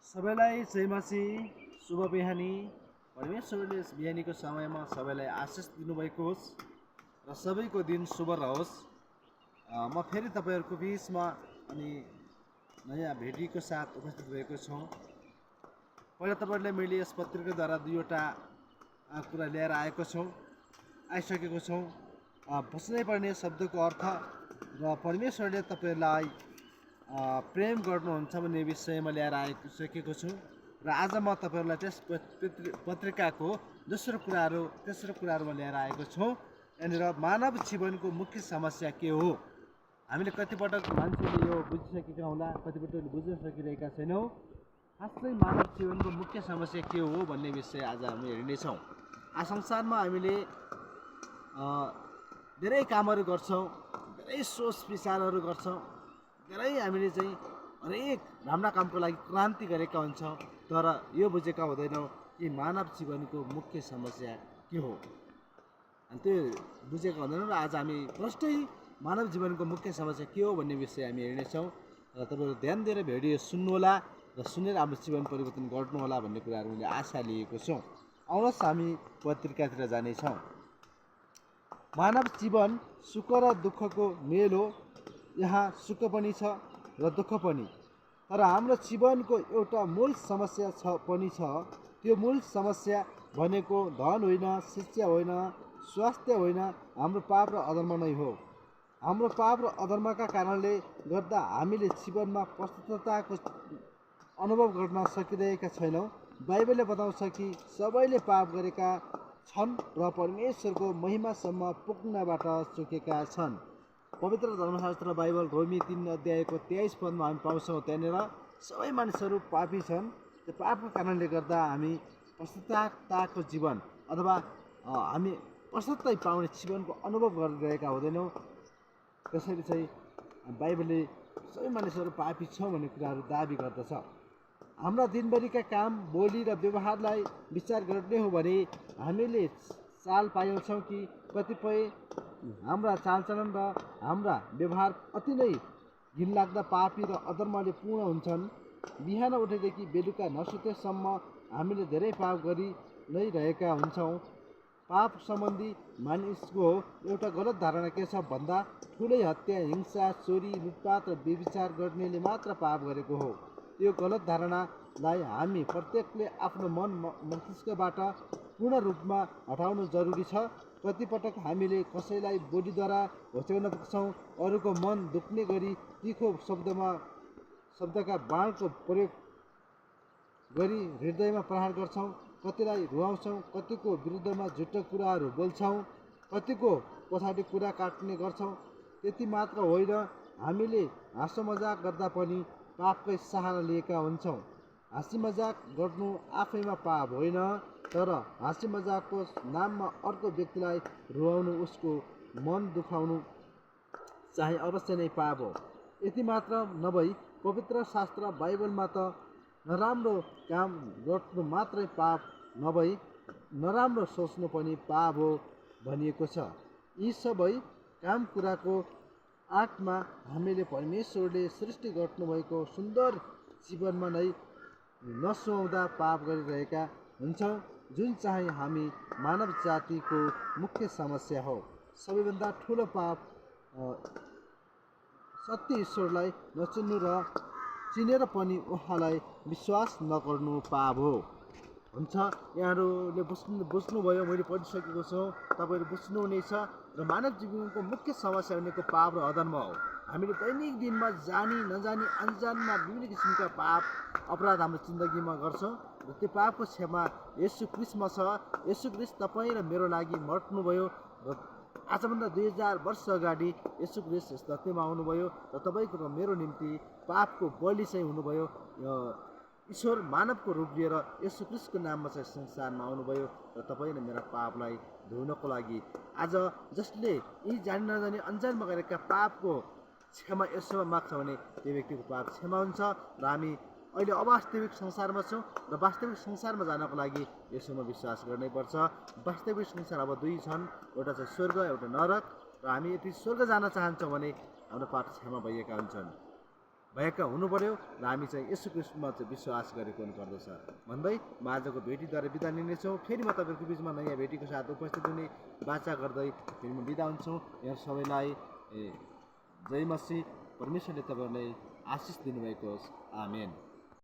सबैलाई जय मसीह शुभ बिहानी। परमेश्वरले यस बिहानीको समयमा सबैलाई आशिष दिनुभएको होस् र सबैको दिन शुभ रहोस्। म फेरि तपाईँहरूको बिचमा अनि नयाँ भेटीको साथ उपस्थित भएको छौँ। पहिला तपाईँहरूलाई मैले यस पत्रिकाद्वारा दुईवटा कुरा ल्याएर आइसकेको छौँ। बस्नै पर्ने शब्दको अर्थ र परमेश्वरले तपाईँहरूलाई प्रेम गर्नुहुन्छ भन्ने विषयमा ल्याएर आइसकेको छु र आज म तपाईँहरूलाई त्यस पत्रिकाको तेस्रो कुराहरूमा ल्याएर आएको छु। यहाँनिर मानव जीवनको मुख्य समस्या के हो। हामीले कतिपटक मान्छेले यो बुझिसकेका होला, कतिपटकले बुझ्न सकिरहेका छैनौँ। खासै मानव जीवनको मुख्य समस्या के हो भन्ने विषय आज हामी हेर्नेछौँ। आज संसारमा हामीले धेरै कामहरू गर्छौँ, धेरै सोच विचारहरू गर्छौँ, धेरै हामीले चाहिँ हरेक राम्रा कामको लागि क्रान्ति गरेका हुन्छौँ, तर यो बुझेका हुँदैनौँ कि मानव जीवनको मुख्य समस्या के हो। अनि त्यो बुझेका हुँदैनौँ र आज हामी प्रष्टै मानव जीवनको मुख्य समस्या के हो भन्ने विषय हामी हेर्नेछौँ र तपाईँहरू ध्यान दिएर भिडियो सुन्नुहोला र सुनेर आफ्नो जीवन परिवर्तन गर्नुहोला भन्ने कुराहरू मैले आशा लिएको छु। आउनुहोस् हामी पत्रिकातिर जानेछौँ। मानव जीवन सुख र दुःखको मेल हो। यहाँ सुख पनि छ र दुःख पनि। तर हाम्रो जीवनको एउटा मूल समस्या पनि छ। त्यो मूल समस्या भनेको धन होइन, शिक्षा होइन, स्वास्थ्य होइन, हाम्रो पाप र अधर्म नै हो। हाम्रो पाप र अधर्मका कारणले गर्दा हामीले जीवनमा प्रशस्तताको अनुभव गर्न सकिरहेका छैनौँ। बाइबलले बताउँछ कि सबैले पाप गरेका छन् र परमेश्वरको महिमासम्म पुग्नबाट चुकेका छन्। पवित्र धर्मशास्त्र बाइबल रोमी 3 अध्यायको 23 पदमा हामी पाउँछौँ, त्यहाँनिर सबै मानिसहरू पापी छन्। त्यो पापको कारणले गर्दा हामी प्रशस्तताको जीवन अथवा हामी प्रशस्तै पाउने जीवनको अनुभव गरिरहेका हुँदैनौँ। त्यसरी चाहिँ बाइबलले सबै मानिसहरू पापी छौँ भन्ने कुराहरू दाबी गर्दछ। हाम्रा दिनभरिका काम, बोली र व्यवहारलाई विचार गर्ने हो भने हामीले चाल पाउँछौँ कि कतिपय हाम्रा चालचलन र हाम्रा व्यवहार अति नै घिनलाग्दा पापी र अधर्मले पूर्ण हुन्छन्। बिहान उठेदेखि बेलुका नसुतेसम्म हामीले धेरै पाप गरि नै रहेका हुन्छौँ। पाप सम्बन्धी मानिसको एउटा गलत धारणा के छ भन्दा ठुलै हत्या, हिंसा, चोरी, लुटपाट र व्यभिचार गर्नेले मात्र पाप गरेको हो। यो गलत धारणालाई हामी प्रत्येकले आफ्नो मन मस्तिष्कबाट पूर्ण रूपमा हटाउनु जरुरी छ। कतिपटक हामीले कसैलाई बोलीद्वारा होच्याउन पुग्छौँ, अरूको मन दुख्ने गरी तीखो शब्दका बाणको प्रयोग गरी हृदयमा प्रहार गर्छौँ, कतिलाई रुवाउँछौँ, कतिको विरुद्धमा झुटो कुराहरू बोल्छौँ, कतिको पछाडि कुरा काट्ने गर्छौँ। त्यति मात्र होइन, हामीले हाँसो मजाक गर्दा पनि पापकै सहारा लिएका हुन्छौँ। हाँसी मजाक गर्नु आफैमा पाप होइन, तर हाँसी मजाकको नाममा अर्को व्यक्तिलाई रुवाउनु, उसको मन दुखाउनु चाहिँ अवश्य नै पाप हो। यति मात्र नभई पवित्र शास्त्र बाइबलमा त नराम्रो काम गर्नु मात्रै पाप नभई नराम्रो सोच्नु पनि पाप हो भनिएको छ। यी सबै काम कुराको आँटमा हामीले परमेश्वरले सृष्टि गर्नुभएको सुन्दर जीवनमा नै नसुहाउँदा पाप गरिरहेका हुन्छौँ, जुन चाहिँ हामी मानव जातिको मुख्य समस्या हो। सबैभन्दा ठुलो पाप सत्य ईश्वरलाई नचिन्नु र चिनेर पनि उहाँलाई विश्वास नगर्नु पाप हो। हुन्छ, यहाँहरूले बुझ्नुभयो, मैले पढिसकेको छु, तपाईँहरू बुझ्नुहुनेछ। र मानव जीवनको मुख्य समस्या भनेको पाप र अधर्म हो। हामीले दैनिक दिनमा जानी नजानी अनजानमा विभिन्न किसिमका पाप अपराध हाम्रो जिन्दगीमा गर्छौँ र त्यो पापको क्षमा येशू क्रिस्टमा छ। येशू क्रिस्ट तपाईँ र मेरो लागि मर्नुभयो र आजभन्दा 2000 वर्ष अगाडि येशू क्रिस्ट यस धरतीमा आउनुभयो र तपाईँको र मेरो निम्ति पापको बलि चाहिँ हुनुभयो। ईश्वर मानवको रूप लिएर येशू क्रिस्टको नाममा चाहिँ संसारमा आउनुभयो र तपाईँ र मेरा पापलाई धुनको लागि। आज जसले यी जानी नजानी अनजानमा गरेका पापको क्षमा यसोमा माग्छ भने त्यो व्यक्तिको पाप क्षमा हुन्छ र हामी अहिले अवास्तविक संसारमा छौँ र वास्तविक संसारमा जानको लागि यसोमा विश्वास गर्नैपर्छ। वास्तविक संसार अब दुई छन्, एउटा चाहिँ स्वर्ग, एउटा नरक। र हामी यदि स्वर्ग जान चाहन्छौँ भने हाम्रो पाप क्षमा भइएका हुन्छन्। भएका हुनु पर्यो र हामी चाहिँ यसो क्रिस्टमा चाहिँ विश्वास गरेको हुनुपर्दछ भन्दै म आजको भेटीद्वारा बिदा लिनेछौँ। फेरि म तपाईँहरूको बिचमा नयाँ भेटीको साथ उपस्थित हुने बाचा गर्दै फेरि म बिदा हुन्छौँ। यहाँ सबैलाई जय मसी, परमेश्वरले तपाईँहरूलाई आशिष दिनुभएको होस्। आमेन।